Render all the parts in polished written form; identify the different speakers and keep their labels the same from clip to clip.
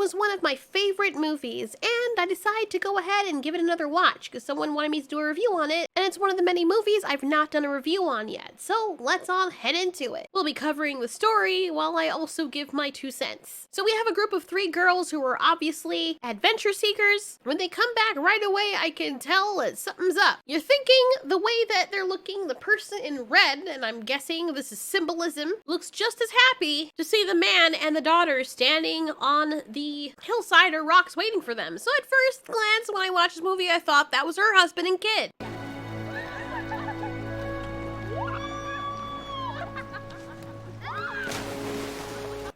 Speaker 1: was one of my favorite movies, and I decided to go ahead and give it another watch because someone wanted me to do a review on it, and it's one of the many movies I've not done a review on yet, so let's all head into it. We'll be covering the story while I also give my 2 cents. So we have a group of 3 girls who are obviously adventure seekers. When they come back right away, I can tell that something's up. You're thinking the way that they're looking, the person in red, and I'm guessing this is symbolism, looks just as happy to see the man and the daughter standing on the hillside or rocks waiting for them. So at first glance, when I watched this movie, I thought that was her husband and kid.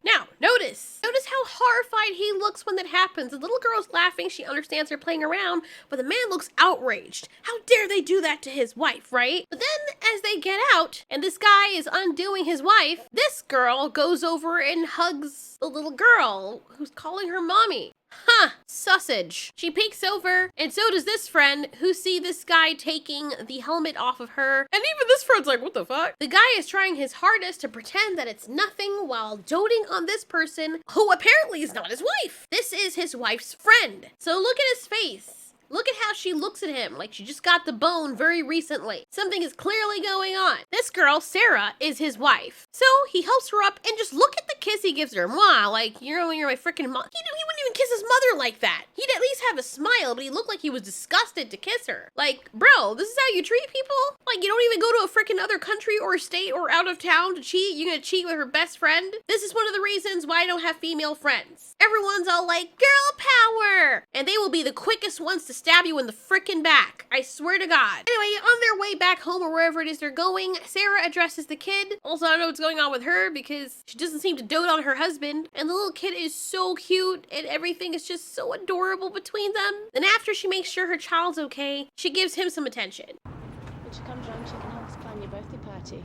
Speaker 1: Now, notice how horrified he looks when that happens. The little girl's laughing, she understands they're playing around, but the man looks outraged. How dare they do that to his wife, right? But then, as they get out, and this guy is undoing his wife, this girl goes over and hugs the little girl, who's calling her mommy. Huh, sausage. She peeks over, and so does this friend, who see this guy taking the helmet off of her. And even this friend's like, what the fuck? The guy is trying his hardest to pretend that it's nothing while doting on this person, who apparently is not his wife. This is his wife's friend. So look at his face. Look at how she looks at him, like she just got the bone very recently. Something is clearly going on. This girl, Sarah, is his wife. So he helps her up, and just look at the kiss he gives her. Mwah, like, you're my freaking mom. He wouldn't even kiss his mother like that. He'd at least have a smile, but he looked like he was disgusted to kiss her. Like, bro, this is how you treat people? Like, you don't even go to a freaking other country or state or out of town to cheat? You're gonna cheat with her best friend? This is one of the reasons why I don't have female friends. Everyone's all like, girl power! And they will be the quickest ones to stab you in the frickin' back. I swear to God. Anyway, on their way back home or wherever it is they're going, Sarah addresses the kid. Also, I don't know what's going on with her because she doesn't seem to dote on her husband. And the little kid is so cute and everything is just so adorable between them. Then after she makes sure her child's okay, she gives him some attention.
Speaker 2: When she comes round, she can help us plan your birthday party.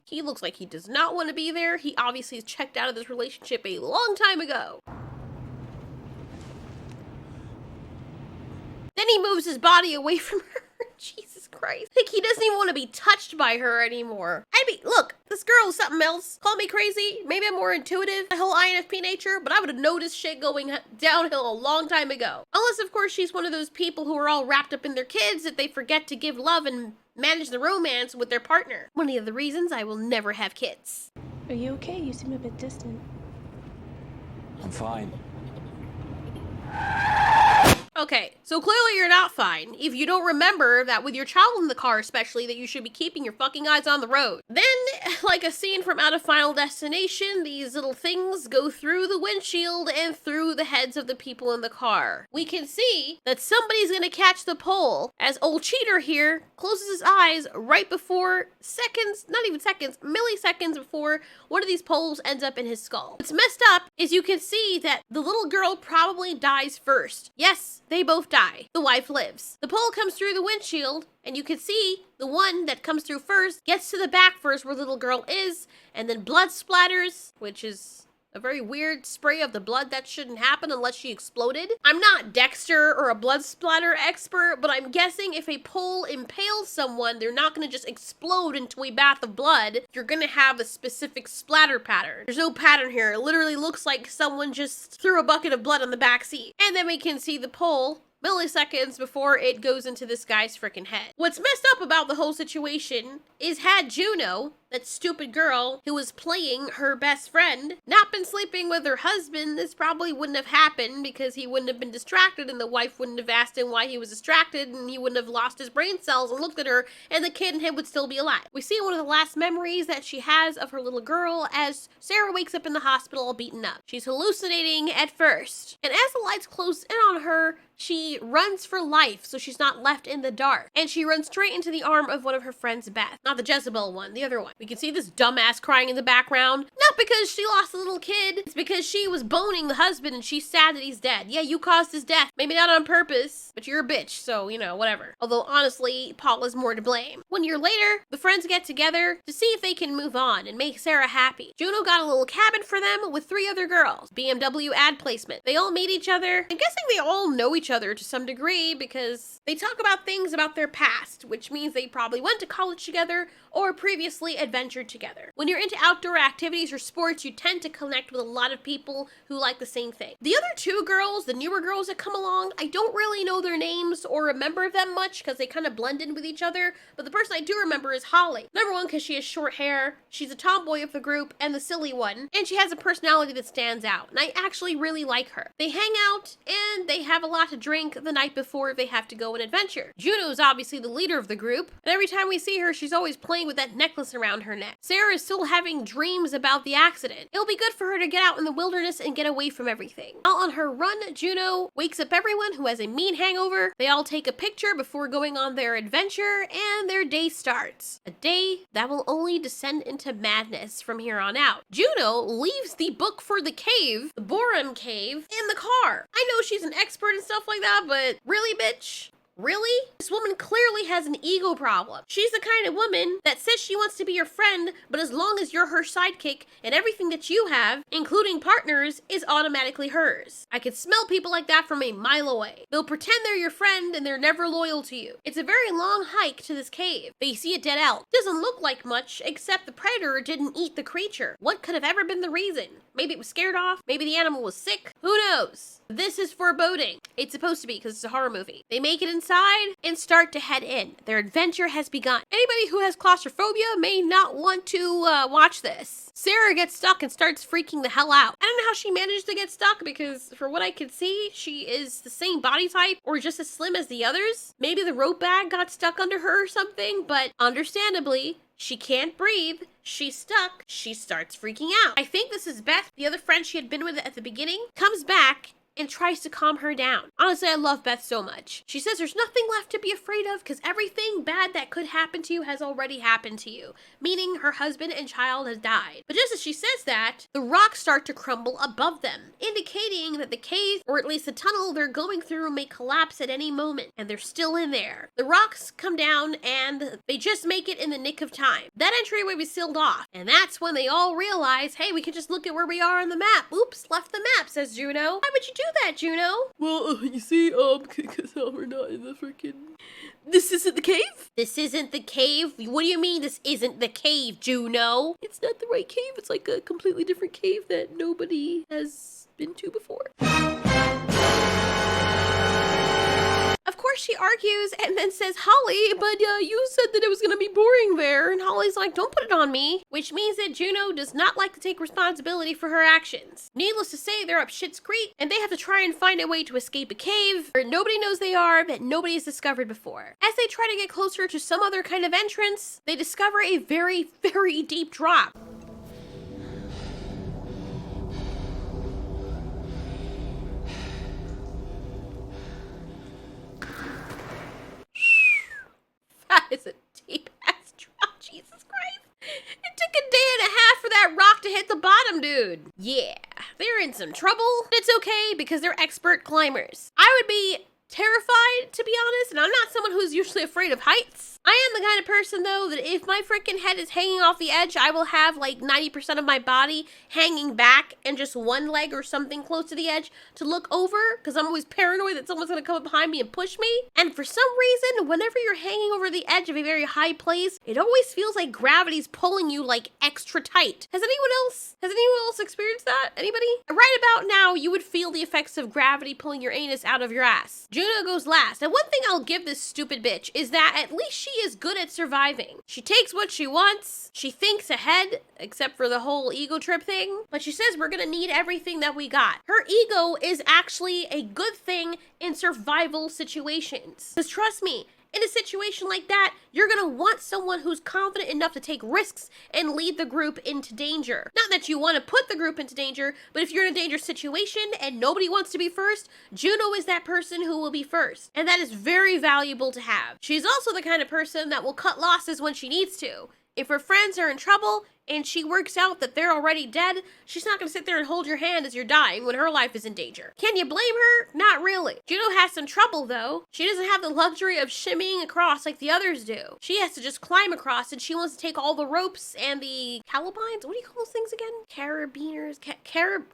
Speaker 1: He looks like he does not want to be there. He obviously has checked out of this relationship a long time ago. Then he moves his body away from her. Jesus Christ. Like, he doesn't even want to be touched by her anymore. I mean, look, this girl is something else. Call me crazy. Maybe I'm more intuitive, the whole INFP nature, but I would have noticed shit going downhill a long time ago. Unless, of course, she's one of those people who are all wrapped up in their kids that they forget to give love and manage the romance with their partner. One of the reasons I will never have kids.
Speaker 2: Are you okay? You seem a bit distant.
Speaker 3: I'm fine.
Speaker 1: Okay, so clearly you're not fine if you don't remember that with your child in the car especially that you should be keeping your fucking eyes on the road. Then, like a scene from Out of Final Destination, these little things go through the windshield and through the heads of the people in the car. We can see that somebody's gonna catch the pole as old cheater here closes his eyes right before seconds, not even seconds, milliseconds before one of these poles ends up in his skull. What's messed up is you can see that the little girl probably dies first. Yes, they both die. The wife lives. The pole comes through the windshield, and you can see the one that comes through first gets to the back first where the little girl is, and then blood splatters, which is a very weird spray of the blood that shouldn't happen unless she exploded. I'm not Dexter or a blood splatter expert, but I'm guessing if a pole impales someone, they're not gonna just explode into a bath of blood. You're gonna have a specific splatter pattern. There's no pattern here. It literally looks like someone just threw a bucket of blood on the back seat. And then we can see the pole milliseconds before it goes into this guy's freaking head. What's messed up about the whole situation is had Juno, that stupid girl who was playing her best friend, not been sleeping with her husband, this probably wouldn't have happened because he wouldn't have been distracted and the wife wouldn't have asked him why he was distracted and he wouldn't have lost his brain cells and looked at her and the kid and him would still be alive. We see one of the last memories that she has of her little girl as Sarah wakes up in the hospital all beaten up. She's hallucinating at first, and as the lights close in on her, she runs for life so she's not left in the dark. And she runs straight into the arm of one of her friends, Beth. Not the Jezebel one, the other one. We can see this dumbass crying in the background. Not because she lost a little kid. It's because she was boning the husband and she's sad that he's dead. Yeah, you caused his death. Maybe not on purpose, but you're a bitch, so, you know, whatever. Although, honestly, Paula's more to blame. 1 year later, the friends get together to see if they can move on and make Sarah happy. Juno got a little cabin for them with 3 other girls. BMW ad placement. They all meet each other. I'm guessing they all know each other to some degree because they talk about things about their past, which means they probably went to college together or previously adventure together. When you're into outdoor activities or sports, you tend to connect with a lot of people who like the same thing. The other two girls, the newer girls that come along, I don't really know their names or remember them much because they kind of blend in with each other, but the person I do remember is Holly. Number one, because she has short hair, she's a tomboy of the group and the silly one, and she has a personality that stands out, and I actually really like her. They hang out and they have a lot to drink the night before they have to go on adventure. Juno's obviously the leader of the group, and every time we see her, she's always playing with that necklace around her neck. Sarah is still having dreams about the accident. It'll be good for her to get out in the wilderness and get away from everything. While on her run, Juno wakes up everyone who has a mean hangover. They all take a picture before going on their adventure, and their day starts. A day that will only descend into madness from here on out. Juno leaves the book for the cave, the Boron Cave, in the car. I know she's an expert and stuff like that, but really, bitch? Really? This woman clearly has an ego problem. She's the kind of woman that says she wants to be your friend, but as long as you're her sidekick and everything that you have, including partners, is automatically hers. I can smell people like that from a mile away. They'll pretend they're your friend and they're never loyal to you. It's a very long hike to this cave, but you see a dead elk. Doesn't look like much, except the predator didn't eat the creature. What could have ever been the reason? Maybe it was scared off. Maybe the animal was sick. Who knows? This is foreboding. It's supposed to be because it's a horror movie. They make it inside and start to head in. Their adventure has begun. Anybody who has claustrophobia may not want to watch this. Sarah gets stuck and starts freaking the hell out. I don't know how she managed to get stuck because for what I could see, she is the same body type or just as slim as the others. Maybe the rope bag got stuck under her or something, but understandably, she can't breathe. She's stuck. She starts freaking out. I think this is Beth, the other friend she had been with at the beginning, comes back and tries to calm her down. Honestly, I love Beth so much. She says there's nothing left to be afraid of because everything bad that could happen to you has already happened to you, meaning her husband and child has died. But just as she says that, the rocks start to crumble above them, indicating that the cave, or at least the tunnel they're going through, may collapse at any moment, and they're still in there. The rocks come down and they just make it in the nick of time. That entryway was sealed off, and that's when they all realize, hey, we can just look at where we are on the map. Oops, left the map, says Juno. Why would you do that, Juno?
Speaker 4: Well, you see, because we're not in the freaking... This isn't the cave?
Speaker 1: This isn't the cave? What do you mean this isn't the cave, Juno?
Speaker 4: It's not the right cave. It's like a completely different cave that nobody has been to before.
Speaker 1: Of course she argues and then says, Holly, but you said that it was going to be boring there. And Holly's like, don't put it on me. Which means that Juno does not like to take responsibility for her actions. Needless to say, they're up Schitt's Creek and they have to try and find a way to escape a cave where nobody knows they are, that nobody has discovered before. As they try to get closer to some other kind of entrance, they discover a very, very deep drop. That is a deep-ass drop, Jesus Christ. It took a day and a half for that rock to hit the bottom, dude. Yeah, they're in some trouble. But it's okay because they're expert climbers. I would be terrified, to be honest, and I'm not someone who's usually afraid of heights. I am the kind of person, though, that if my freaking head is hanging off the edge, I will have like 90% of my body hanging back and just one leg or something close to the edge to look over, because I'm always paranoid that someone's going to come up behind me and push me. And for some reason, whenever you're hanging over the edge of a very high place, it always feels like gravity's pulling you like extra tight. Has anyone else experienced that? Anybody? Right about now, you would feel the effects of gravity pulling your anus out of your ass. Juno goes last. And one thing I'll give this stupid bitch is that at least she is good at surviving. She takes what she wants. She thinks ahead, except for the whole ego trip thing. But she says we're gonna need everything that we got. Her ego is actually a good thing in survival situations. Because trust me, in a situation like that, you're gonna want someone who's confident enough to take risks and lead the group into danger. Not that you want to put the group into danger, but if you're in a dangerous situation and nobody wants to be first, Juno is that person who will be first. And that is very valuable to have. She's also the kind of person that will cut losses when she needs to. If her friends are in trouble and she works out that they're already dead, she's not gonna sit there and hold your hand as you're dying when her life is in danger. Can you blame her? Not really. Juno has some trouble though. She doesn't have the luxury of shimmying across like the others do. She has to just climb across, and she wants to take all the ropes and the calabines. What do you call those things again? Carabiners? Carabiner?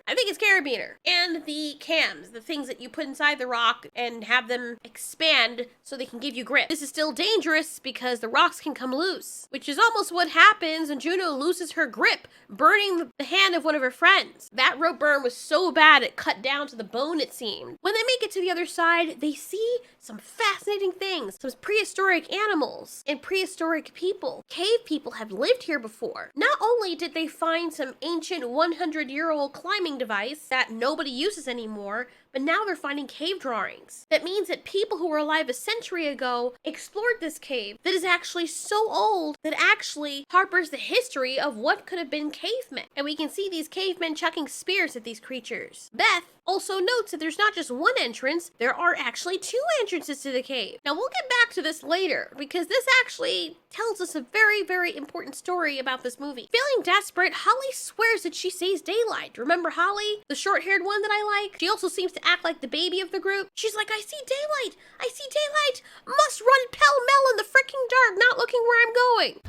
Speaker 1: I think it's carabiner. And the cams, the things that you put inside the rock and have them expand so they can give you grip. This is still dangerous because the rocks can come loose, which is almost what happens when Juno loses her grip, burning the hand of one of her friends. That rope burn was so bad it cut down to the bone, it seemed. When they make it to the other side, they see some fascinating things, some prehistoric animals and prehistoric people. Cave people have lived here before. Not only did they find some ancient 100-year-old climbing device that nobody uses anymore, but now they're finding cave drawings. That means that people who were alive a century ago explored this cave that is actually so old that actually harbors the history of what could have been cavemen. And we can see these cavemen chucking spears at these creatures. Beth also notes that there's not just one entrance, there are actually 2 entrances to the cave. Now we'll get back to this later because this actually tells us a very, very important story about this movie. Feeling desperate, Holly swears that she sees daylight. Remember Holly, the short-haired one that I like? She also seems to act like the baby of the group. She's like, I see daylight! I see daylight! Must run pell-mell in the freaking dark, not looking where I'm going.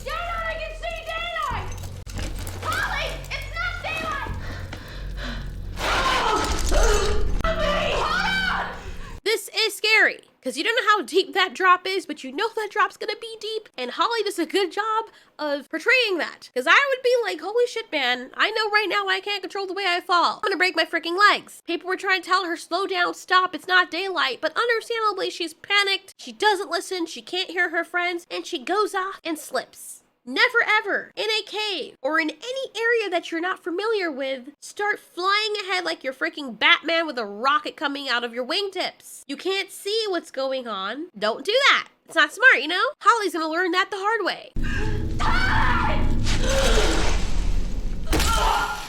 Speaker 1: Daylight, I can see daylight! Holly, it's not daylight! This is scary, because you don't know how deep that drop is, but you know that drop's gonna be deep, and Holly does a good job of portraying that. Because I would be like, holy shit, man, I know right now I can't control the way I fall. I'm gonna break my freaking legs. People were trying to tell her, slow down, stop, it's not daylight, but understandably, she's panicked, she doesn't listen, she can't hear her friends, and she goes off and slips. Never ever, in a cave, or in any area that you're not familiar with, start flying ahead like you're freaking Batman with a rocket coming out of your wingtips. You can't see what's going on. Don't do that. It's not smart, you know? Holly's gonna learn that the hard way.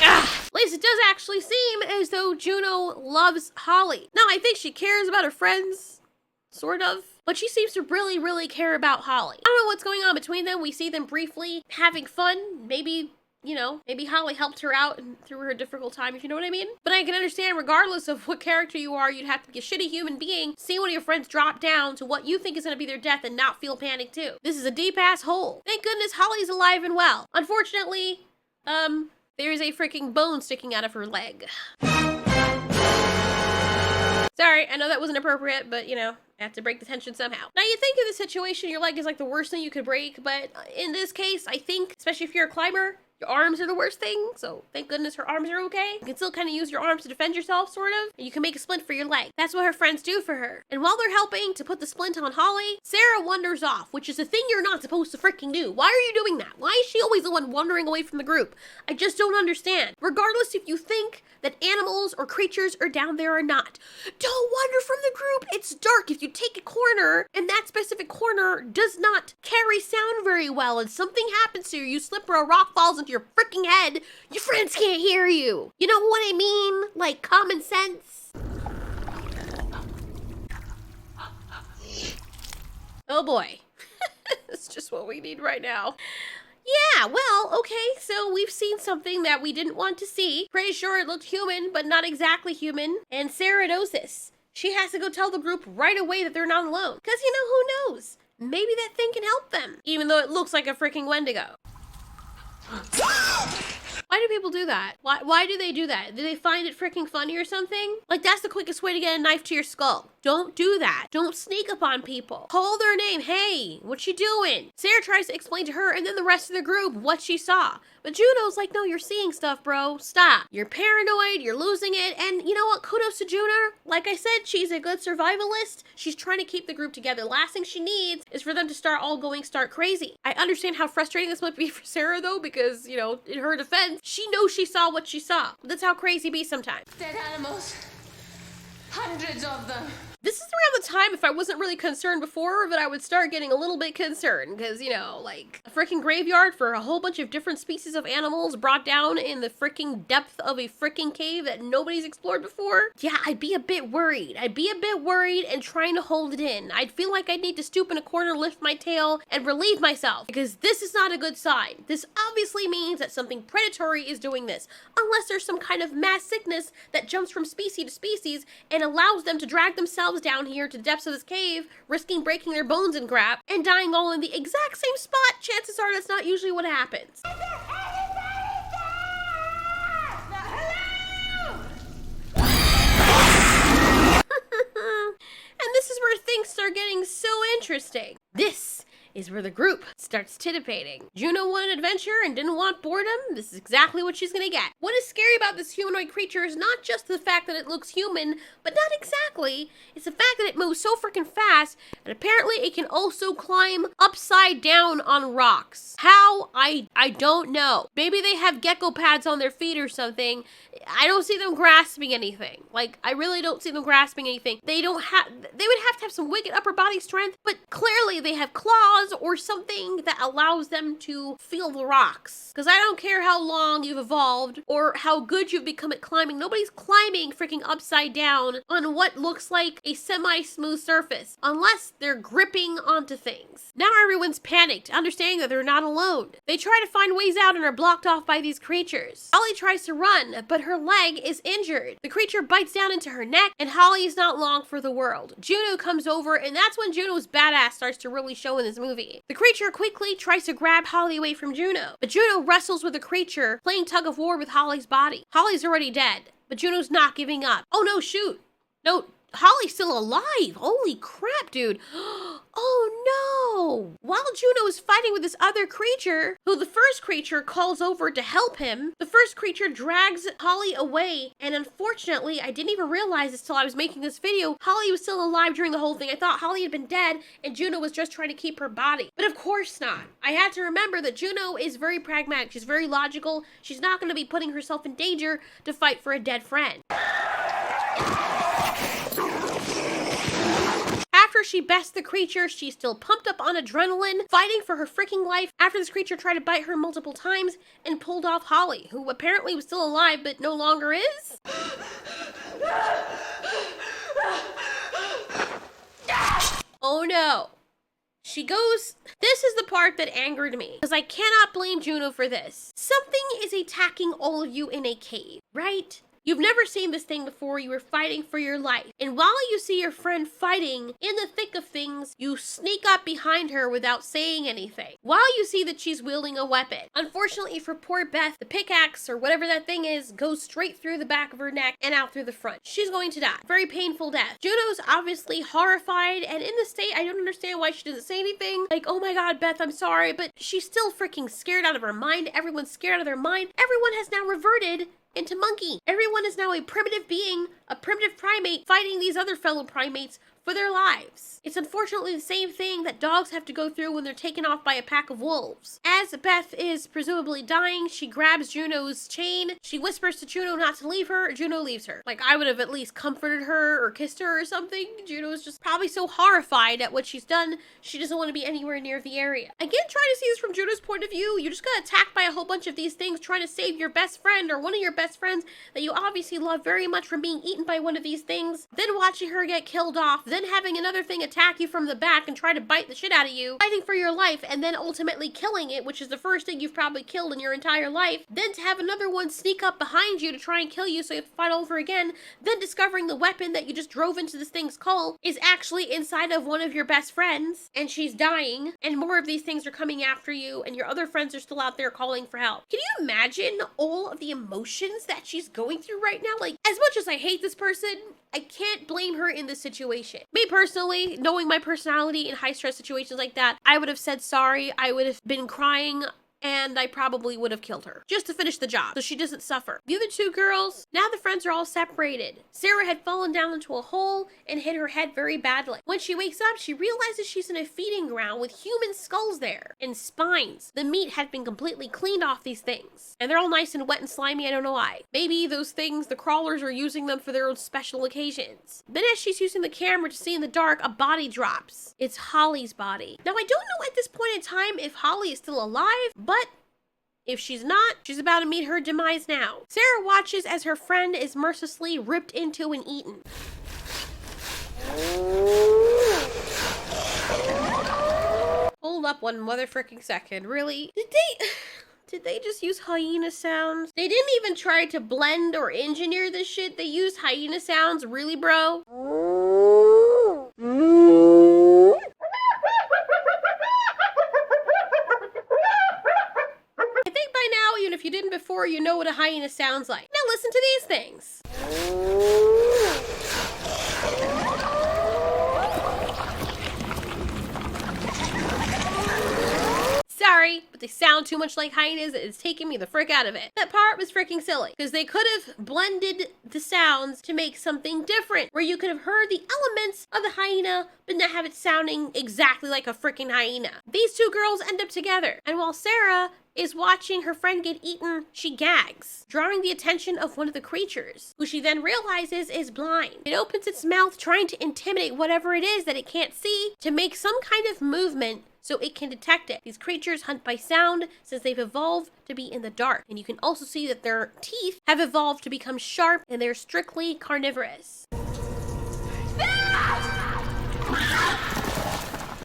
Speaker 1: At least it does actually seem as though Juno loves Holly. Now, I think she cares about her friends, sort of. But she seems to really, really care about Holly. I don't know what's going on between them. We see them briefly having fun. Maybe, you know, maybe Holly helped her out through her difficult time, if you know what I mean. But I can understand, regardless of what character you are, you'd have to be a shitty human being, see one of your friends drop down to what you think is going to be their death and not feel panic too. This is a deep-ass hole. Thank goodness Holly's alive and well. Unfortunately, there is a freaking bone sticking out of her leg. Sorry, I know that wasn't appropriate, but you know, I have to break the tension somehow. Now you think in this situation, your leg is like the worst thing you could break, but in this case, I think, especially if you're a climber, your arms are the worst thing, so thank goodness her arms are okay. You can still kind of use your arms to defend yourself, sort of, and you can make a splint for your leg. That's what her friends do for her. And while they're helping to put the splint on Holly, Sarah wanders off, which is a thing you're not supposed to freaking do. Why are you doing that? Why is she always the one wandering away from the group? I just don't understand. Regardless if you think that animals or creatures are down there or not, don't wander from the group. It's dark. If you take a corner, and that specific corner does not carry sound very well, and something happens to you, you slip or a rock falls into your freaking head, your friends can't hear you. You know what I mean? Like common sense. Oh boy. That's just what we need right now. Yeah, well, okay, so we've seen something that we didn't want to see. Pretty sure it looked human, but not exactly human. And Sarah knows this. She has to go tell the group right away that they're not alone. Because, you know, who knows? Maybe that thing can help them. Even though it looks like a freaking Wendigo. Why do people do that? Why do they do that? Do they find it freaking funny or something? Like, that's the quickest way to get a knife to your skull. Don't do that. Don't sneak up on people. Call their name. Hey, what you doing? Sarah tries to explain to her and then the rest of the group what she saw. But Juno's like, no, you're seeing stuff, bro. Stop. You're paranoid. You're losing it. And you know what? Kudos to Juno. Like I said, she's a good survivalist. She's trying to keep the group together. Last thing she needs is for them to start crazy. I understand how frustrating this might be for Sarah, though, because, you know, in her defense, she knows she saw what she saw. That's how crazy be sometimes.
Speaker 5: Dead animals. Hundreds of them.
Speaker 1: This is around the time, if I wasn't really concerned before, that I would start getting a little bit concerned, because, you know, like, a freaking graveyard for a whole bunch of different species of animals brought down in the freaking depth of a freaking cave that nobody's explored before. Yeah, I'd be a bit worried. I'd be a bit worried and trying to hold it in. I'd feel like I'd need to stoop in a corner, lift my tail, and relieve myself, because this is not a good sign. This obviously means that something predatory is doing this, unless there's some kind of mass sickness that jumps from species to species and allows them to drag themselves down here to the depths of this cave, risking breaking their bones and crap, and dying all in the exact same spot. Chances are that's not usually what happens. And this is where things start getting so interesting. This is where the group starts titipating. Juno wanted adventure and didn't want boredom. This is exactly what she's gonna get. What is scary about this humanoid creature is not just the fact that it looks human, but not exactly. It's the fact that it moves so freaking fast, and apparently it can also climb upside down on rocks. How? I don't know. Maybe they have gecko pads on their feet or something. I don't see them grasping anything. Like, I really don't see them grasping anything. They would have to have some wicked upper body strength, but clearly they have claws or something that allows them to feel the rocks. Because I don't care how long you've evolved or how good you've become at climbing. Nobody's climbing freaking upside down on what looks like a semi-smooth surface unless they're gripping onto things. Now everyone's panicked, understanding that they're not alone. They try to find ways out and are blocked off by these creatures. Holly tries to run, but her leg is injured. The creature bites down into her neck, and Holly is not long for the world. Juno comes over, and that's when Juno's badass starts to really show in this movie. The creature quickly tries to grab Holly away from Juno, but Juno wrestles with the creature, playing tug of war with Holly's body. Holly's already dead, but Juno's not giving up. Oh no, shoot. No, Holly's still alive. Holy crap, dude. Oh no! While Juno is fighting with this other creature, who the first creature calls over to help him, the first creature drags Holly away, and unfortunately, I didn't even realize this till I was making this video, Holly was still alive during the whole thing. I thought Holly had been dead, and Juno was just trying to keep her body. But of course not. I had to remember that Juno is very pragmatic. She's very logical. She's not going to be putting herself in danger to fight for a dead friend. After she bests the creature, she's still pumped up on adrenaline, fighting for her freaking life after this creature tried to bite her multiple times and pulled off Holly, who apparently was still alive but no longer is. Oh no. She goes, this is the part that angered me, because I cannot blame Juno for this. Something is attacking all of you in a cave, right? You've never seen this thing before. You were fighting for your life. And while you see your friend fighting in the thick of things, you sneak up behind her without saying anything, while you see that she's wielding a weapon. Unfortunately for poor Beth, the pickaxe or whatever that thing is goes straight through the back of her neck and out through the front. She's going to die. Very painful death. Juno's obviously horrified, and in the state, I don't understand why she doesn't say anything. Like, oh my god, Beth, I'm sorry, but she's still freaking scared out of her mind. Everyone's scared out of their mind. Everyone has now reverted into monkey. Everyone is now a primitive being, a primitive primate fighting these other fellow primates for their lives. It's unfortunately the same thing that dogs have to go through when they're taken off by a pack of wolves. As Beth is presumably dying, she grabs Juno's chain. She whispers to Juno not to leave her. Juno leaves her. Like, I would have at least comforted her or kissed her or something. Juno's just probably so horrified at what she's done, she doesn't want to be anywhere near the area. Again, try to see this from Juno's point of view. You just got attacked by a whole bunch of these things trying to save your best friend or one of your best friends that you obviously love very much from being eaten by one of these things, then watching her get killed off, then having another thing attack you from the back and try to bite the shit out of you, fighting for your life, and then ultimately killing it, which is the first thing you've probably killed in your entire life, then to have another one sneak up behind you to try and kill you so you have to fight over again, then discovering the weapon that you just drove into this thing's skull is actually inside of one of your best friends, and she's dying, and more of these things are coming after you, and your other friends are still out there calling for help. Can you imagine all of the emotions that she's going through right now? Like, as much as I hate this person, I can't blame her in this situation. Me personally, knowing my personality in high stress situations like that, I would have said sorry. I would have been crying and I probably would have killed her just to finish the job so she doesn't suffer. The other two girls, now the friends are all separated. Sarah had fallen down into a hole and hit her head very badly. When she wakes up, she realizes she's in a feeding ground with human skulls there and spines. The meat had been completely cleaned off these things, and they're all nice and wet and slimy. I don't know why. Maybe those things, the crawlers, are using them for their own special occasions. Then as she's using the camera to see in the dark, a body drops. It's Holly's body. Now I don't know at this point in time if Holly is still alive, but if she's not, she's about to meet her demise now. Sarah watches as her friend is mercilessly ripped into and eaten. Hold up one motherfucking second. Really? Did they just use hyena sounds? They didn't even try to blend or engineer this shit. They used hyena sounds. Really, bro? I think by now, even if you didn't before, you know what a hyena sounds like. Now listen to these things. Sorry, but they sound too much like hyenas. It's taking me the frick out of it. That part was freaking silly because they could have blended the sounds to make something different where you could have heard the elements of the hyena but not have it sounding exactly like a freaking hyena. These two girls end up together, and while Sarah is watching her friend get eaten, she gags, drawing the attention of one of the creatures, who she then realizes is blind. It opens its mouth trying to intimidate whatever it is that it can't see to make some kind of movement so it can detect it. These creatures hunt by sound since they've evolved to be in the dark. And you can also see that their teeth have evolved to become sharp and they're strictly carnivorous.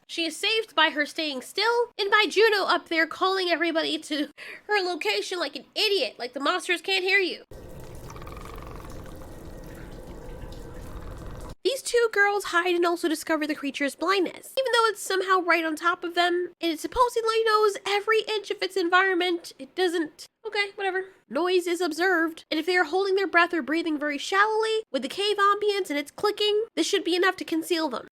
Speaker 1: She is saved by her staying still and by Juno up there calling everybody to her location like an idiot, like the monsters can't hear you. These two girls hide and also discover the creature's blindness, even though it's somehow right on top of them, and it supposedly knows every inch of its environment. It doesn't. Okay, whatever. Noise is observed, and if they are holding their breath or breathing very shallowly, with the cave ambience and it's clicking, this should be enough to conceal them.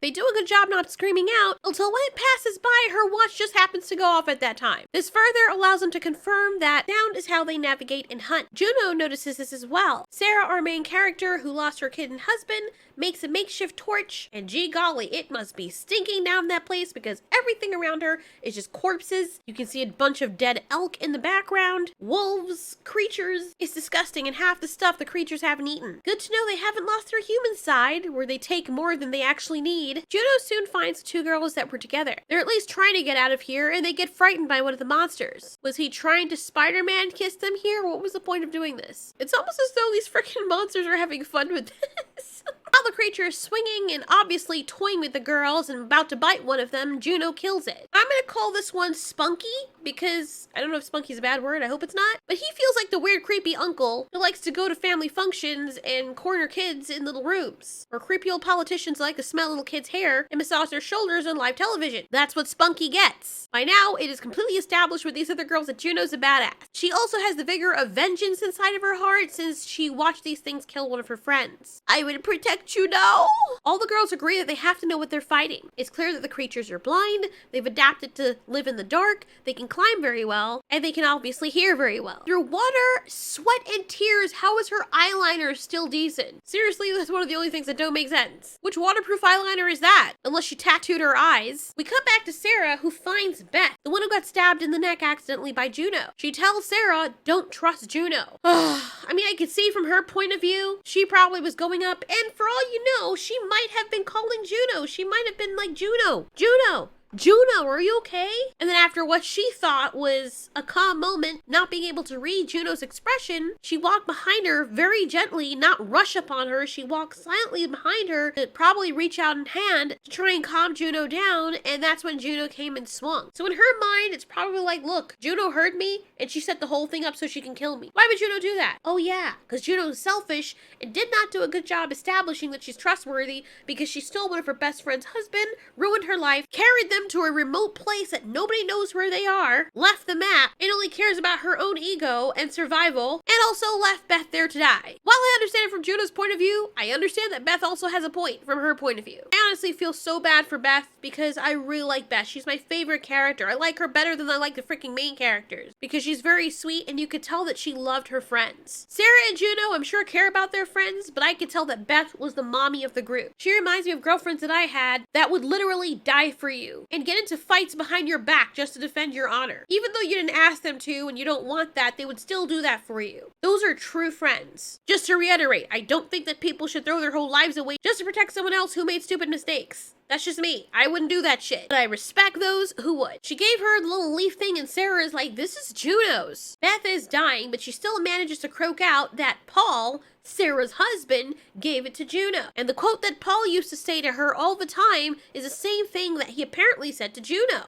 Speaker 1: They do a good job not screaming out until when it passes by, her watch just happens to go off at that time. This further allows them to confirm that sound is how they navigate and hunt. Juno notices this as well. Sarah, our main character who lost her kid and husband, makes a makeshift torch, and gee golly, it must be stinking down that place because everything around her is just corpses. You can see a bunch of dead elk in the background, wolves, creatures. It's disgusting, and half the stuff the creatures haven't eaten. Good to know they haven't lost their human side, where they take more than they actually need. Juno soon finds the two girls that were together. They're at least trying to get out of here, and they get frightened by one of the monsters. Was he trying to Spider-Man kiss them here? What was the point of doing this? It's almost as though these freaking monsters are having fun with this. While the creature is swinging and obviously toying with the girls and about to bite one of them, Juno kills it. I'm gonna call this one Spunky because I don't know if Spunky's a bad word, I hope it's not, but he feels like the weird creepy uncle who likes to go to family functions and corner kids in little rooms, or creepy old politicians like to smell little kids' hair and massage their shoulders on live television. That's what Spunky gets. By now, it is completely established with these other girls that Juno's a badass. She also has the vigor of vengeance inside of her heart since she watched these things kill one of her friends. I will protect you now. All the girls agree that they have to know what they're fighting. It's clear that the creatures are blind, they've adapted to live in the dark, they can climb very well, and they can obviously hear very well. Through water, sweat, and tears, how is her eyeliner still decent? Seriously, that's one of the only things that don't make sense. Which waterproof eyeliner is that? Unless she tattooed her eyes. We cut back to Sarah, who finds Beth, the one who got stabbed in the neck accidentally by Juno. She tells Sarah, don't trust Juno. I mean, I could see from her point of view, she probably was going up, and for all you know, she might have been calling Juno. She might have been like, Juno, Juno, Juno, are you okay? And then after what she thought was a calm moment, not being able to read Juno's expression, she walked behind her very gently, not rush upon her. She walked silently behind her to probably reach out in hand to try and calm Juno down, and that's when Juno came and swung. So in her mind, it's probably like, look, Juno heard me, and she set the whole thing up so she can kill me. Why would Juno do that? Oh yeah, because Juno's selfish and did not do a good job establishing that she's trustworthy because she stole one of her best friend's husband, ruined her life, carried them them to a remote place that nobody knows where they are, left the map, and only cares about her own ego and survival, and also left Beth there to die. While I understand it from Juno's point of view, I understand that Beth also has a point from her point of view. I honestly feel so bad for Beth because I really like Beth. She's my favorite character. I like her better than I like the freaking main characters because she's very sweet and you could tell that she loved her friends. Sarah and Juno, I'm sure, care about their friends, but I could tell that Beth was the mommy of the group. She reminds me of girlfriends that I had that would literally die for you and get into fights behind your back just to defend your honor. Even though you didn't ask them to and you don't want that, they would still do that for you. Those are true friends. Just to reiterate, I don't think that people should throw their whole lives away just to protect someone else who made stupid mistakes. That's just me. I wouldn't do that shit. But I respect those who would. She gave her the little leaf thing and Sarah is like, this is Juno's. Beth is dying, but she still manages to croak out that Paul, Sarah's husband, gave it to Juno. And the quote that Paul used to say to her all the time is the same thing that he apparently said to Juno.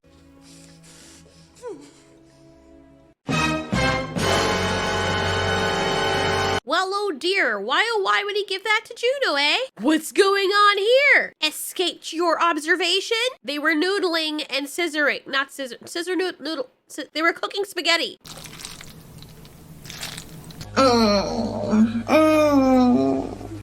Speaker 1: Well, oh dear, why oh why would he give that to Juno, eh? What's going on here? Escaped your observation? They were noodling and scissoring, not noodle. They were cooking spaghetti.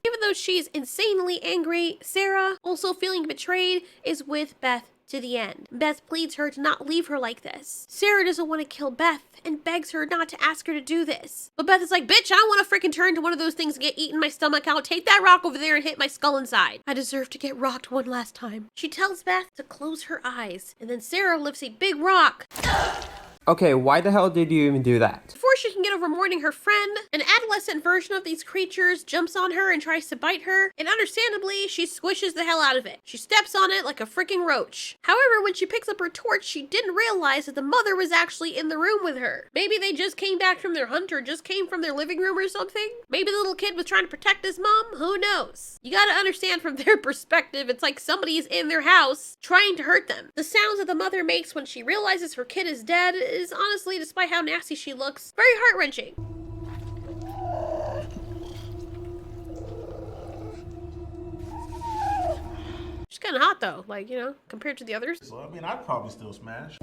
Speaker 1: Even though she's insanely angry, Sarah, also feeling betrayed, is with Beth to the end. Beth pleads her to not leave her like this. Sarah doesn't want to kill Beth and begs her not to ask her to do this. But Beth is like, bitch, I don't want to freaking turn to one of those things and get eaten in my stomach. I'll take that rock over there and hit my skull inside. I deserve to get rocked one last time. She tells Beth to close her eyes, and then Sarah lifts a big rock.
Speaker 5: Okay, why the hell did you even do that?
Speaker 1: Before she can get over mourning her friend, an adolescent version of these creatures jumps on her and tries to bite her, and understandably, she squishes the hell out of it. She steps on it like a freaking roach. However, when she picks up her torch, she didn't realize that the mother was actually in the room with her. Maybe they just came back from their hunt or just came from their living room or something. Maybe the little kid was trying to protect his mom. Who knows? You gotta understand from their perspective, it's like somebody's in their house trying to hurt them. The sounds that the mother makes when she realizes her kid is dead is honestly, despite how nasty she looks, very heart-wrenching. She's kind of hot though, like, you know, compared to the others.
Speaker 6: So, I mean, I'd probably still smash.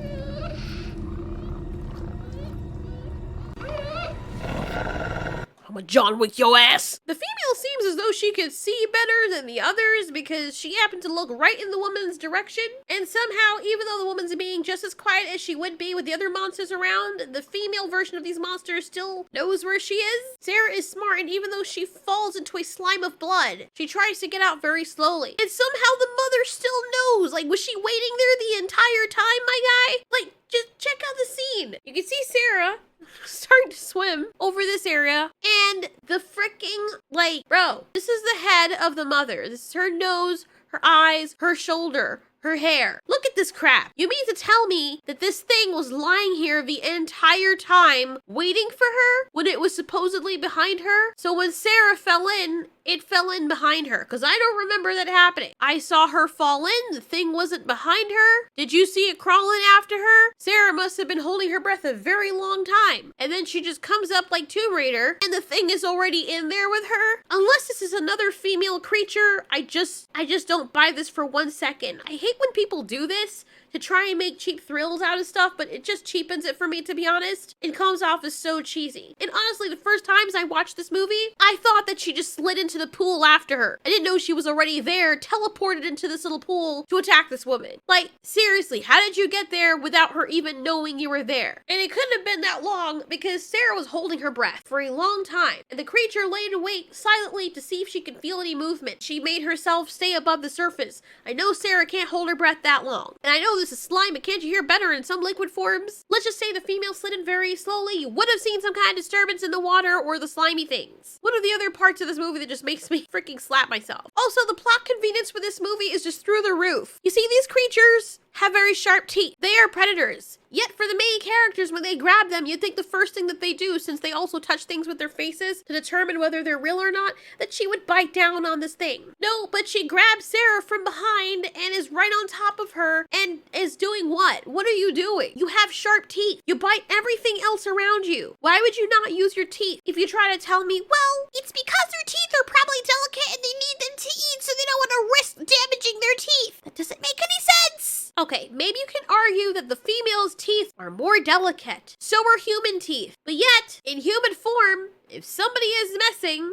Speaker 1: I'm a John Wick your ass. The female seems as though she could see better than the others because she happened to look right in the woman's direction. And somehow, even though the woman's being just as quiet as she would be with the other monsters around, the female version of these monsters still knows where she is. Sarah is smart, and even though she falls into a slime of blood, she tries to get out very slowly. And somehow the mother still knows. Like, was she waiting there the entire time, my guy? Like, just check out the scene. You can see Sarah starting to swim over this area, and the freaking, like, bro, this is the head of the mother. This is her nose, her eyes, her shoulder, her hair. Look at this crap. You mean to tell me that this thing was lying here the entire time waiting for her when it was supposedly behind her? So when Sarah fell in, it fell in behind her, because I don't remember that happening. I saw her fall in. The thing wasn't behind her. Did you see it crawling after her? Sarah must have been holding her breath a very long time. And then she just comes up like Tomb Raider, and the thing is already in there with her. Unless this is another female creature, I just don't buy this for 1 second. I hate when people do this to try and make cheap thrills out of stuff, but it just cheapens it for me, to be honest. It comes off as so cheesy. And honestly, the first times I watched this movie, I thought that she just slid into the pool after her. I didn't know she was already there, teleported into this little pool to attack this woman. Like, seriously, how did you get there without her even knowing you were there? And it couldn't have been that long because Sarah was holding her breath for a long time, and the creature lay in wait silently to see if she could feel any movement. She made herself stay above the surface. I know Sarah can't hold her breath that long, and I know this is slime, but can't you hear better in some liquid forms? Let's just say the female slid in very slowly. You would have seen some kind of disturbance in the water or the slimy things. What are the other parts of this movie that just makes me freaking slap myself? Also, the plot convenience for this movie is just through the roof. You see, these creatures have very sharp teeth. They are predators. Yet for the main characters, when they grab them, you'd think the first thing that they do, since they also touch things with their faces to determine whether they're real or not, that she would bite down on this thing. No, but she grabs Sarah from behind and is right on top of her and is doing what? What are you doing? You have sharp teeth. You bite everything else around you. Why would you not use your teeth if you try to tell me, well, it's because their teeth are probably delicate and they need them to eat, so they don't want to risk damaging their teeth? That doesn't make any sense. Okay, maybe you can argue that the female's teeth are more delicate. So are human teeth. But yet, in human form, if somebody is messing,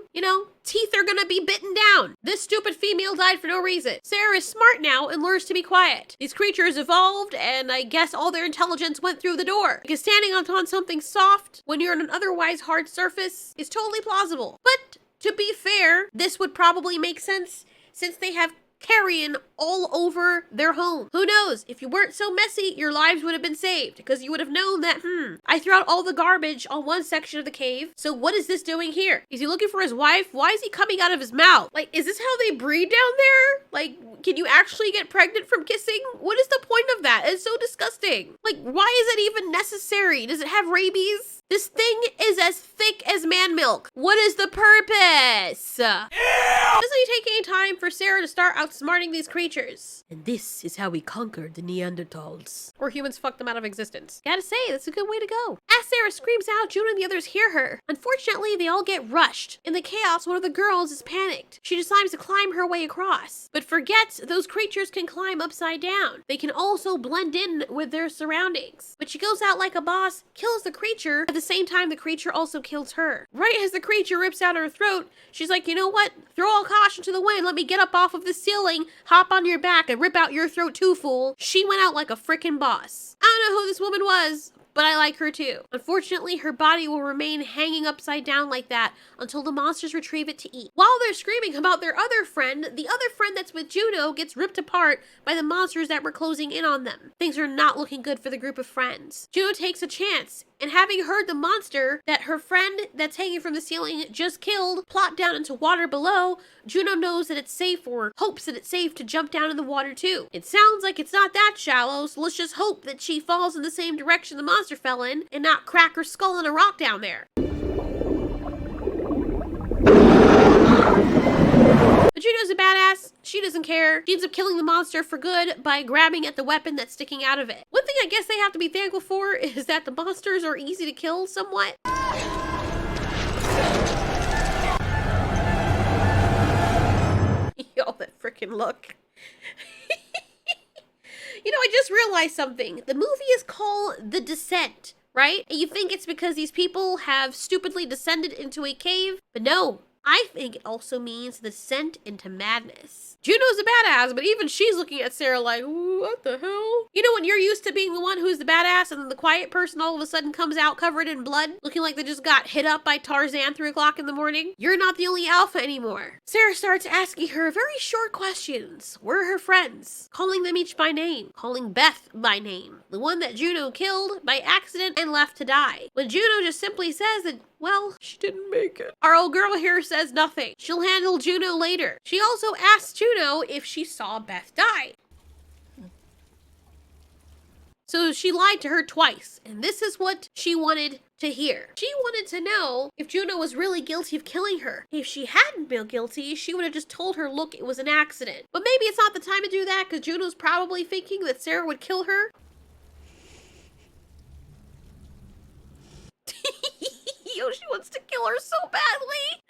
Speaker 1: teeth are gonna be bitten down. This stupid female died for no reason. Sarah is smart now and learns to be quiet. These creatures evolved, and I guess all their intelligence went through the door. Because standing on something soft when you're on an otherwise hard surface is totally plausible. But to be fair, this would probably make sense since they have carrion all over their home. Who knows? If you weren't so messy, your lives would have been saved because you would have known that, I threw out all the garbage on one section of the cave. So what is this doing here? Is he looking for his wife? Why is he coming out of his mouth? Like, is this how they breed down there? Like, can you actually get pregnant from kissing? What is the point of that? It's so disgusting. Like, why is it even necessary? Does it have rabies? This thing is as thick as man milk. What is the purpose? Doesn't he take any time for Sarah to start outsmarting these creatures?
Speaker 4: And this is how we conquered the Neanderthals.
Speaker 1: Or humans fucked them out of existence. Gotta say, that's a good way to go. As Sarah screams out, Juno and the others hear her. Unfortunately, they all get rushed. In the chaos, one of the girls is panicked. She decides to climb her way across, but forgets those creatures can climb upside down. They can also blend in with their surroundings. But she goes out like a boss, kills the creature, at the same time the creature also kills her. Right as the creature rips out her throat, she's like, you know what? Throw all caution to the wind. Let me get up off of the ceiling, hop on your back, and rip out your throat too, fool. She went out like a frickin' boss. I don't know who this woman was, but I like her too. Unfortunately, her body will remain hanging upside down like that until the monsters retrieve it to eat. While they're screaming about their other friend, the other friend that's with Juno gets ripped apart by the monsters that were closing in on them. Things are not looking good for the group of friends. Juno takes a chance, and having heard the monster that her friend that's hanging from the ceiling just killed plop down into water below, Juno knows that it's safe, or hopes that it's safe, to jump down in the water too. It sounds like it's not that shallow, so let's just hope that she falls in the same direction the monster fell in and not crack her skull in a rock down there. But Juno's a badass. She doesn't care. She ends up killing the monster for good by grabbing at the weapon that's sticking out of it. One thing I guess they have to be thankful for is that the monsters are easy to kill somewhat. Yo, that freaking look. I just realized something. The movie is called The Descent, right? And you think it's because these people have stupidly descended into a cave, but no. I think it also means the descent into madness. Juno's a badass, but even she's looking at Sarah like, what the hell? You know when you're used to being the one who's the badass and then the quiet person all of a sudden comes out covered in blood, looking like they just got hit up by Tarzan 3 o'clock in the morning? You're not the only alpha anymore. Sarah starts asking her very short questions. Where are her friends? Calling them each by name. Calling Beth by name. The one that Juno killed by accident and left to die. When Juno just simply says that, well, she didn't make it. Our old girl here says nothing. She'll handle Juno later. She also asks Juno if she saw Beth die. So she lied to her twice, and this is what she wanted to hear. She wanted to know if Juno was really guilty of killing her. If she hadn't been guilty, she would have just told her, look, it was an accident. But maybe it's not the time to do that because Juno's probably thinking that Sarah would kill her. She wants to kill her so badly.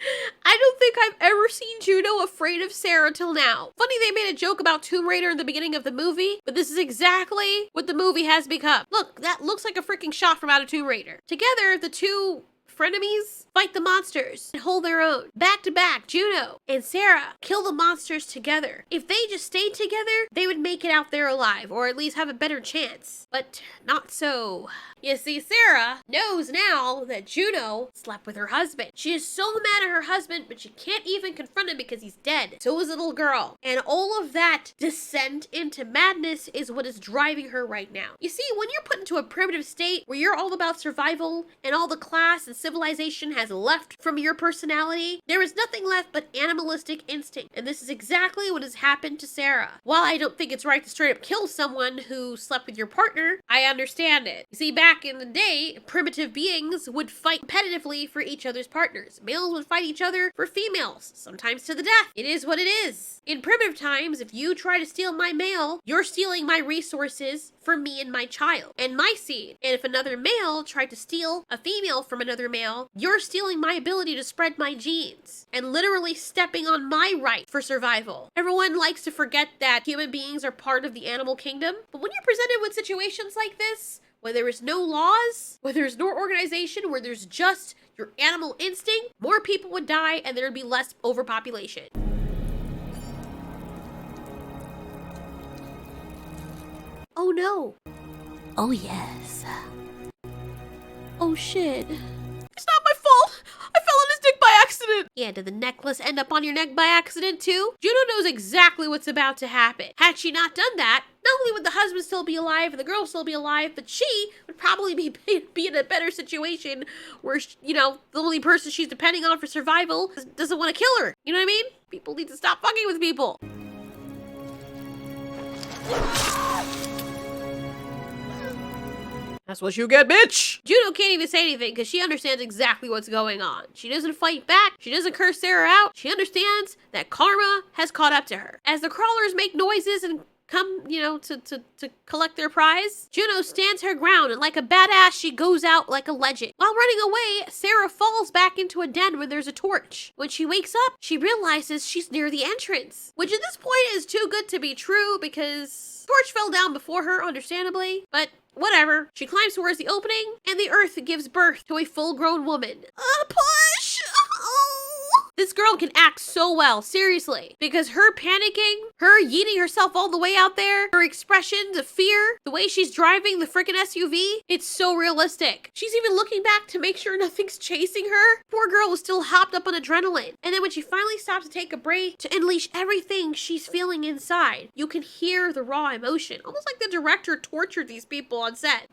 Speaker 1: I don't think I've ever seen Juno afraid of Sarah till now. Funny they made a joke about Tomb Raider in the beginning of the movie, but this is exactly what the movie has become. Look, that looks like a freaking shot from out of Tomb Raider. Together, the two frenemies fight the monsters and hold their own. Back to back, Juno and Sarah kill the monsters together. If they just stayed together, they would make it out there alive, or at least have a better chance. But not so. You see, Sarah knows now that Juno slept with her husband. She is so mad at her husband, but she can't even confront him because he's dead. So is the little girl. And all of that descent into madness is what is driving her right now. You see, when you're put into a primitive state where you're all about survival and all the class and civilization has left from your personality, there is nothing left but animalistic instinct. And this is exactly what has happened to Sarah. While I don't think it's right to straight up kill someone who slept with your partner, I understand it. You see, back in the day, primitive beings would fight competitively for each other's partners. Males would fight each other for females, sometimes to the death. It is what it is. In primitive times, if you try to steal my male, you're stealing my resources for for me and my child and my seed. And if another male tried to steal a female from another male, you're stealing my ability to spread my genes and literally stepping on my right for survival. Everyone likes to forget that human beings are part of the animal kingdom, but when you're presented with situations like this, where there is no laws, where there's no organization, where there's just your animal instinct, more people would die and there would be less overpopulation. Oh no.
Speaker 4: Oh yes. Oh shit.
Speaker 1: It's not my fault. I fell on his dick by accident. Yeah, did the necklace end up on your neck by accident too? Juno knows exactly what's about to happen. Had she not done that, not only would the husband still be alive and the girl still be alive, but she would probably be in a better situation where, you know, the only person she's depending on for survival doesn't want to kill her. You know what I mean? People need to stop fucking with people. That's what you get, bitch! Juno can't even say anything because she understands exactly what's going on. She doesn't fight back. She doesn't curse Sarah out. She understands that karma has caught up to her. As the crawlers make noises and come, you know, to collect their prize, Juno stands her ground and like a badass, she goes out like a legend. While running away, Sarah falls back into a den where there's a torch. When she wakes up, she realizes she's near the entrance, which at this point is too good to be true because the torch fell down before her, understandably, but whatever. She climbs towards the opening, and the earth gives birth to a full-grown woman. Push! Oh. This girl can act so well, seriously. Because her panicking, her yeeting herself all the way out there, her expressions of fear, the way she's driving the freaking SUV, it's so realistic. She's even looking back to make sure nothing's chasing her. Poor girl was still hopped up on adrenaline. And then when she finally stops to take a break, to unleash everything she's feeling inside, you can hear the raw emotion. Almost like the director tortured these people on set.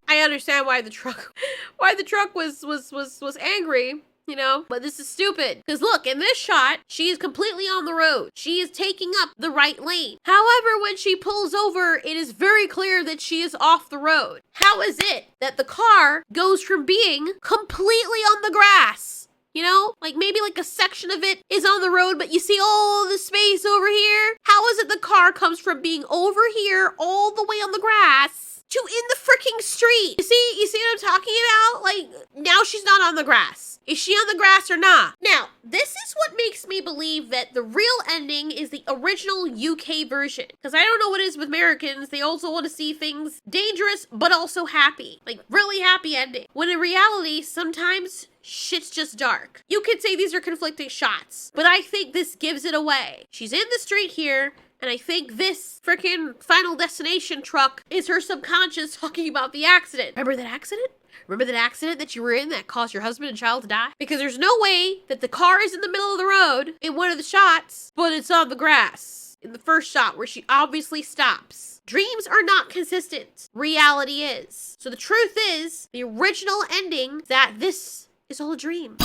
Speaker 1: I understand why the truck was angry, you know, but this is stupid. Because look, in this shot, she is completely on the road. She is taking up the right lane. However, when she pulls over, it is very clear that she is off the road. How is it that the car goes from being completely on the grass? You know, like maybe like a section of it is on the road, but you see all the space over here? How is it the car comes from being over here all the way on the grass to in the freaking street? You see what I'm talking about? Like, now she's not on the grass. Is she on the grass or not? Now, this is what makes me believe that the real ending is the original UK version. Because I don't know what it is with Americans. They also want to see things dangerous, but also happy. Like, really happy ending. When in reality, sometimes shit's just dark. You could say these are conflicting shots, but I think this gives it away. She's in the street here, and I think this freaking Final Destination truck is her subconscious talking about the accident. Remember that accident? Remember that accident that you were in that caused your husband and child to die? Because there's no way that the car is in the middle of the road in one of the shots, but it's on the grass in the first shot where she obviously stops. Dreams are not consistent. Reality is. So the truth is, the original ending, that this is all a dream.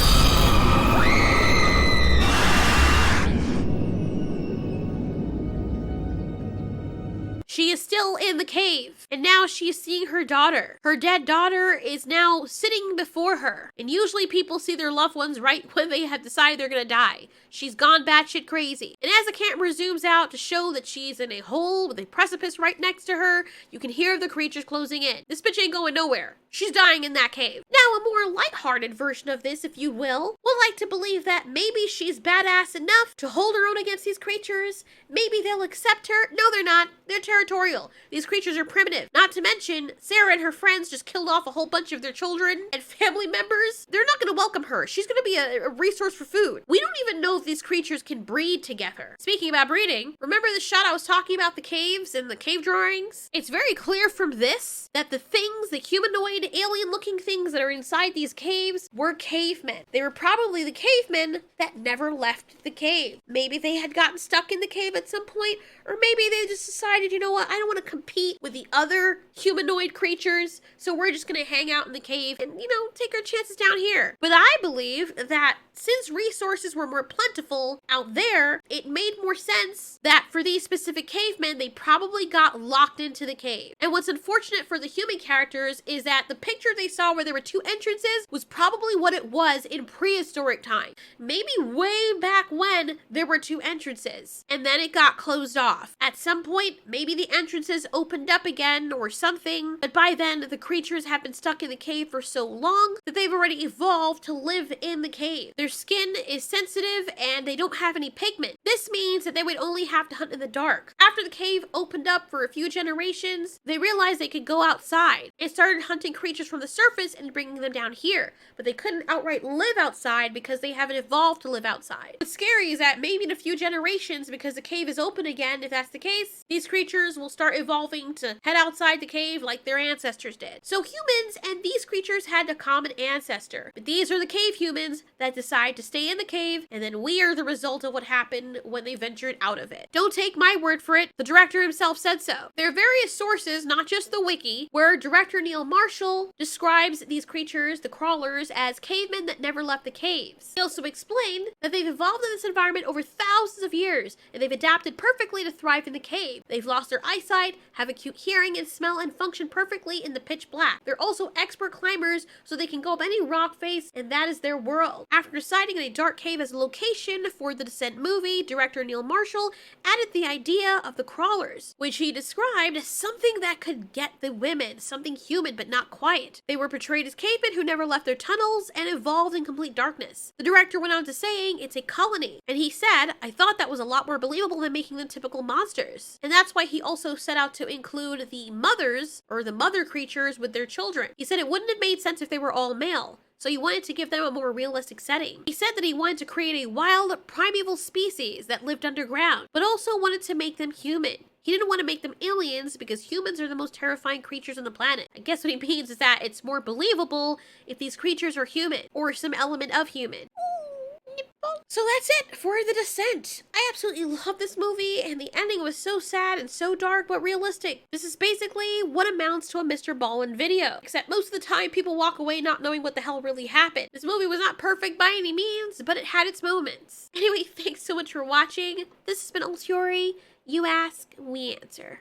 Speaker 1: She is still in the cave, and now she is seeing her daughter. Her dead daughter is now sitting before her, and usually people see their loved ones right when they have decided they're gonna die. She's gone batshit crazy. And as the camera zooms out to show that she's in a hole with a precipice right next to her, you can hear the creatures closing in. This bitch ain't going nowhere. She's dying in that cave. Now, a more lighthearted version of this, if you will, would like to believe that maybe she's badass enough to hold her own against these creatures. Maybe they'll accept her. No, they're not. They're territorial. These creatures are primitive. Not to mention, Sarah and her friends just killed off a whole bunch of their children and family members. They're not going to welcome her. She's going to be a resource for food. We don't even know if these creatures can breed together. Speaking about breeding, remember the shot I was talking about, the caves and the cave drawings? It's very clear from this that the things, the humanoid, alien-looking things that are inside these caves were cavemen. They were probably the cavemen that never left the cave. Maybe they had gotten stuck in the cave at some point, or maybe they just decided, you know know what, I don't want to compete with the other humanoid creatures, so we're just gonna hang out in the cave and, take our chances down here. But I believe that since resources were more plentiful out there, it made more sense that for these specific cavemen, they probably got locked into the cave. And what's unfortunate for the human characters is that the picture they saw where there were 2 entrances was probably what it was in prehistoric time. Maybe way back when there were 2 entrances, and then it got closed off. At some point, maybe the entrances opened up again or something, but by then the creatures have been stuck in the cave for so long that they've already evolved to live in the cave. Their skin is sensitive and they don't have any pigment. This means that they would only have to hunt in the dark. After the cave opened up for a few generations, they realized they could go outside and started hunting creatures from the surface and bringing them down here, but they couldn't outright live outside because they haven't evolved to live outside. What's scary is that maybe in a few generations, because the cave is open again, if that's the case, these creatures will start evolving to head outside the cave like their ancestors did. So humans and these creatures had a common ancestor, but these are the cave humans that decide to stay in the cave, and then we are the result of what happened when they ventured out of it. Don't take my word for it, the director himself said so. There are various sources, not just the wiki, where director Neil Marshall describes these creatures, the crawlers, as cavemen that never left the caves. He also explained that they've evolved in this environment over thousands of years, and they've adapted perfectly to thrive in the cave. They've lost their eyesight, have acute hearing and smell, and function perfectly in the pitch black. They're also expert climbers, so they can go up any rock face, and that is their world. After deciding on a dark cave as a location for the Descent movie, director Neil Marshall added the idea of the crawlers, which he described as something that could get the women, something human but not quite. They were portrayed as cavemen who never left their tunnels and evolved in complete darkness. The director went on to saying it's a colony, and he said, "I thought that was a lot more believable than making them typical monsters." And that's why he also set out to include the mothers, or the mother creatures with their children. He said it wouldn't have made sense if they were all male, so he wanted to give them a more realistic setting. He said that he wanted to create a wild, primeval species that lived underground, but also wanted to make them human. He didn't want to make them aliens because humans are the most terrifying creatures on the planet. I guess what he means is that it's more believable if these creatures are human, or some element of human. So that's it for The Descent. I absolutely love this movie, and the ending was so sad and so dark but realistic. This is basically what amounts to a Mr. Ballin video, except most of the time people walk away not knowing what the hell really happened. This movie was not perfect by any means, but it had its moments. Anyway, thanks so much for watching. This has been Ultiori. You ask, we answer.